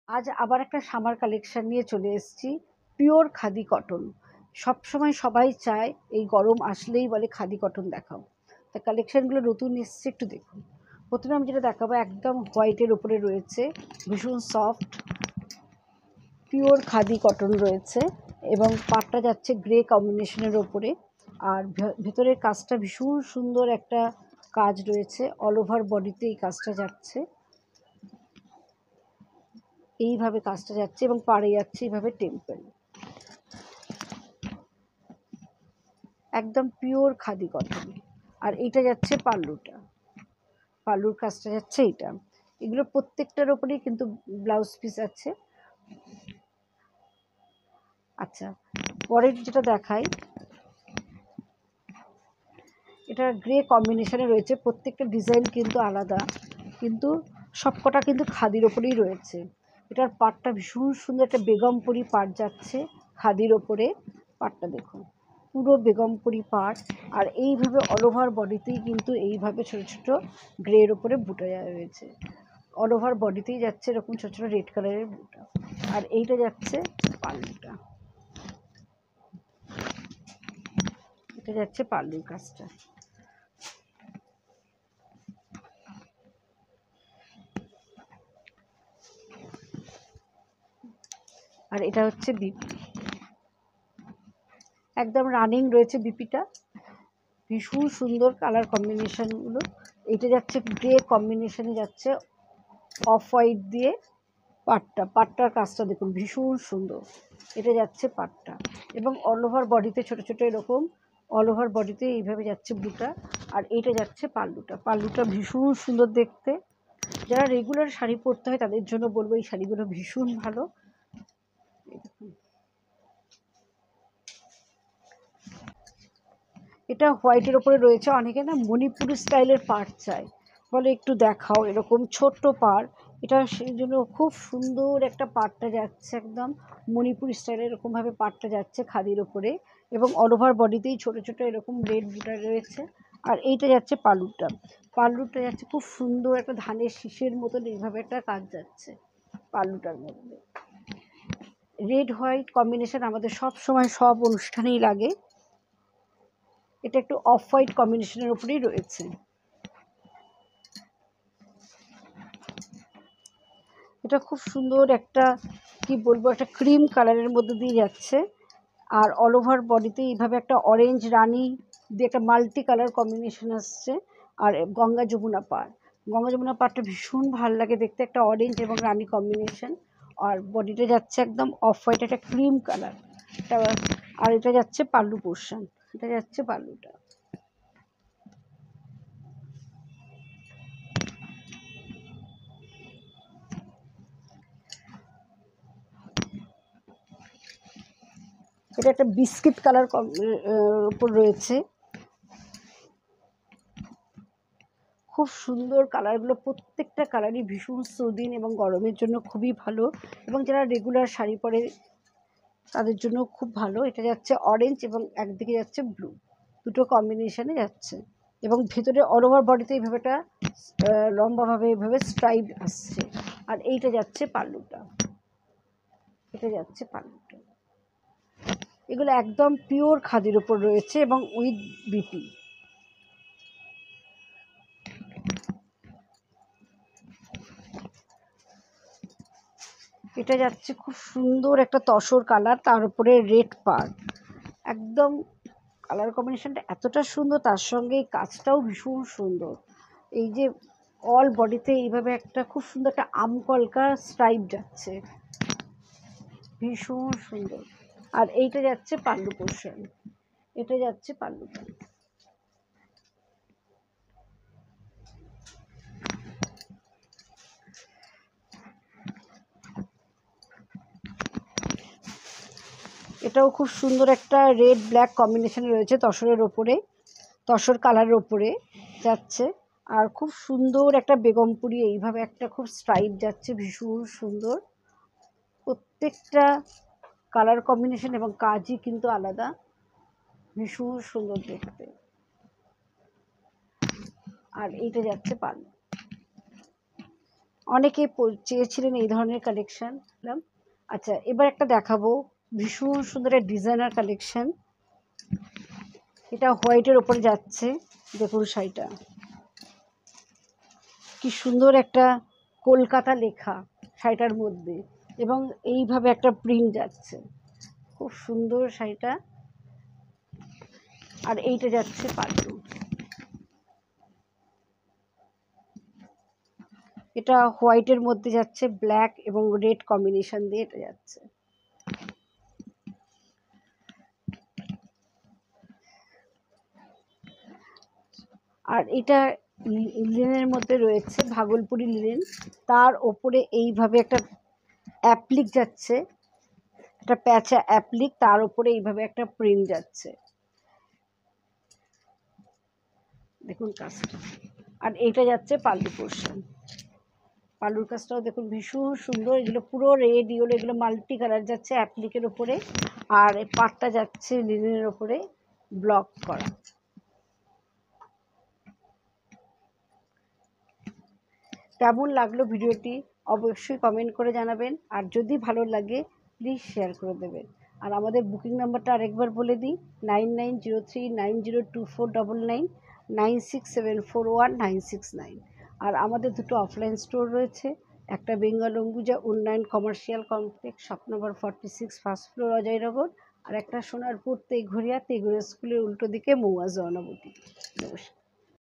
আজ আবার একটা সামার কালেকশন নিয়ে চলে এসেছি। Pure khadi cotton. সবসময় সবাই চায় এই গরম আসলেই বলে খাদি কটন দেখাও। তা কালেকশনগুলো নতুন এসছে, একটু দেখুন। প্রথমে আমি যেটা দেখাবো একদম হোয়াইটের উপরে রয়েছে, ভীষণ সফট পিওর খাদি কটন রয়েছে এবং পাটটা যাচ্ছে গ্রে কম্বিনেশনের ওপরে। আর ভেতরের কাজটা ভীষণ সুন্দর একটা কাজ রয়েছে, অল ওভার বডিতে এই কাজটা যাচ্ছে, এইভাবে কাজটা যাচ্ছে এবং পাড়ে যাচ্ছে এইভাবে টেম্পল। একদম পিওর খাদি কটন। আর এইটা যাচ্ছে পাল্লুটা, পাল্লুর কাজটা যাচ্ছে এইটা। এগুলো প্রত্যেকটার ওপরেই কিন্তু ব্লাউজ পিস আছে। আচ্ছা, পরের যেটা দেখাই, এটা গ্রে কম্বিনেশনে রয়েছে। প্রত্যেকটা ডিজাইন কিন্তু আলাদা, কিন্তু সবকটা কিন্তু খাদির ওপরেই রয়েছে। এটার পাটটা ভীষণ সুন্দর, একটা বেগমপুরি পাট যাচ্ছে খাদির ওপরে। পাটটা দেখুন, পুরো বেগমপুরি পাট। আর এইভাবে অল ওভার বডিতেই কিন্তু এইভাবে ছোটো ছোটো গ্রের ওপরে বুটা রয়েছে। অল ওভার বডিতেই যাচ্ছে এরকম ছোটো ছোটো রেড কালারের বুটা। আর এইটা যাচ্ছে পাল্লুটা, এটা যাচ্ছে পাল্লুর কাজটা। আর এটা হচ্ছে বিপি, একদম রানিং রয়েছে বিপিটা। ভীষণ সুন্দর কালার কম্বিনেশনগুলো। এটা যাচ্ছে গ্রে কম্বিনেশনে যাচ্ছে অফ হোয়াইট দিয়ে পাটটার কাজটা দেখুন ভীষণ সুন্দর। এটা যাচ্ছে পাটটা এবং অল ওভার বডিতে ছোটো ছোটো এরকম অল ওভার বডিতে এইভাবে যাচ্ছে বুটা। আর এইটা যাচ্ছে পাল্লুটা, পাল্লুটা ভীষণ সুন্দর দেখতে। যারা রেগুলার শাড়ি পরতে হয় তাদের জন্য বলবো এই শাড়িগুলো ভীষণ ভালো। এটা হোয়াইটের ওপরে রয়েছে। অনেকে না মণিপুরি স্টাইলের পাড় চায়, বলে একটু দেখাও এরকম ছোট্ট পাড়। এটা সেই জন্য খুব সুন্দর একটা পাড়টা যাচ্ছে, একদম মণিপুরি স্টাইলে এরকমভাবে পাড়টা যাচ্ছে খাদির ওপরে এবং অল ওভার বডিতেই ছোটো ছোটো এরকম রেড বুটা রয়েছে। আর এইটা যাচ্ছে পাল্লুটা, পাল্লুটা যাচ্ছে খুব সুন্দর একটা ধানের শীষের মতন এইভাবে একটা কাজ যাচ্ছে পাল্লুটার মধ্যে। রেড হোয়াইট কম্বিনেশন আমাদের সব সময় সব অনুষ্ঠানেই লাগে। এটা একটু অফ হোয়াইট কম্বিনেশনের উপরেই রয়েছে। এটা খুব সুন্দর একটা, কি বলবো, একটা ক্রিম কালারের মধ্যে দিয়ে যাচ্ছে। আর অল ওভার বডিতে এইভাবে একটা অরেঞ্জ রানি দিয়ে একটা মাল্টি কালার কম্বিনেশন আসছে। আর গঙ্গা যমুনা পাড়, গঙ্গা যমুনা পাড়টা ভীষণ ভালো লাগে দেখতে, একটা অরেঞ্জ এবং রানি কম্বিনেশন। আর বডিটা যাচ্ছে একদম অফ হোয়াইট, একটা ক্রিম কালার। আর এটা যাচ্ছে পাল্লু পোর্শন, এটা যাচ্ছে পাল্লুটা। এটা একটা বিস্কিট কালার উপর রয়েছে। খুব সুন্দর কালারগুলো, প্রত্যেকটা কালারই ভীষণ সুদিন এবং গরমের জন্য খুবই ভালো এবং যারা রেগুলার শাড়ি পরে তাদের জন্য খুব ভালো। এটা যাচ্ছে অরেঞ্জ এবং একদিকে যাচ্ছে ব্লু, দুটো কম্বিনেশনে যাচ্ছে এবং ভেতরে অল ওভার বডিতে এইভাবে একটা লম্বাভাবে এইভাবে স্ট্রাইপ আসছে। আর এইটা যাচ্ছে পাল্লুটা, এটা যাচ্ছে পাল্লুটা। এগুলো একদম পিওর খাদির উপর রয়েছে এবং উইথ বিপি। এটা যাচ্ছে খুব সুন্দর একটা তসর কালার, তার উপরে রেড পাড়। একদম কালার কম্বিনেশনটা এতটা সুন্দর, তার সঙ্গে এই কাজটাও ভীষণ সুন্দর। এই যে অল বডিতে এইভাবে একটা খুব সুন্দর একটা আমকলকা স্ট্রাইপ যাচ্ছে, ভীষণ সুন্দর। আর এইটা যাচ্ছে পাল্লু পোর্শন, এটা যাচ্ছে পাল্লুটা। এটাও খুব সুন্দর একটা রেড ব্ল্যাক কম্বিনেশনে রয়েছে, তসরের ওপরে, তসর কালারের ওপরে যাচ্ছে। আর খুব সুন্দর একটা বেগমপুরি এইভাবে একটা খুব স্ট্রাইপ যাচ্ছে, ভীষণ সুন্দর। প্রত্যেকটা কালার কম্বিনেশন এবং কাজই কিন্তু আলাদা, ভীষণ সুন্দর দেখতে। আর এইটা যাচ্ছে পাল্লু। অনেকে চেয়েছিলেন এই ধরনের কালেকশন। আচ্ছা, এবার একটা দেখাবো ভীষণ সুন্দর একটা ডিজাইনার কালেকশন। এটা হোয়াইটের ওপরে যাচ্ছে, দেখুন শাড়িটা কি সুন্দর, একটা কলকাতা লেখা শাড়িটার মধ্যে, এবং এইভাবে একটা প্রিন্ট যাচ্ছে, খুব সুন্দর শাড়িটা। আর এইটা যাচ্ছে পাল্লু, এটা হোয়াইটের মধ্যে যাচ্ছে, ব্ল্যাক এবং রেড কম্বিনেশন দিয়ে এটা যাচ্ছে। আর এটা লিনেনের মধ্যে রয়েছে, ভাগলপুরি লিনেন, তার ওপরে এইভাবে একটা অ্যাপ্লিক যাচ্ছে, একটা প্যাচা অ্যাপ্লিক, তার উপরে এইভাবে একটা প্রিন্ট যাচ্ছে, দেখুন কাজটা। আর এইটা যাচ্ছে পাল্লু পোর্শন, পাল্লুর কাজটাও দেখুন ভীষণ সুন্দর, এগুলো পুরো রেড ইয়েলো, এগুলো মাল্টি কালার যাচ্ছে অ্যাপ্লিকের ওপরে, আর পাটটা যাচ্ছে লিনেনের ওপরে ব্লক করা। কেমন লাগলো ভিডিওটি অবশ্যই কমেন্ট করে জানাবেন, আর যদি ভালো লাগে প্লিজ শেয়ার করে দেবেন। আর আমাদের বুকিং নাম্বারটা আরেকবার বলে দিই, 9903902499, 96741969। আর আমাদের দুটো অফলাইন স্টোর রয়েছে, একটা বেঙ্গল অম্বুজা উন্নয়ন commercial complex, shop number 46, first floor, Ajoynagar, আর একটা সোনারপুর তেঘরিয়া স্কুলের উল্টো দিকে মৌয়া জনবতী। নমস্কার।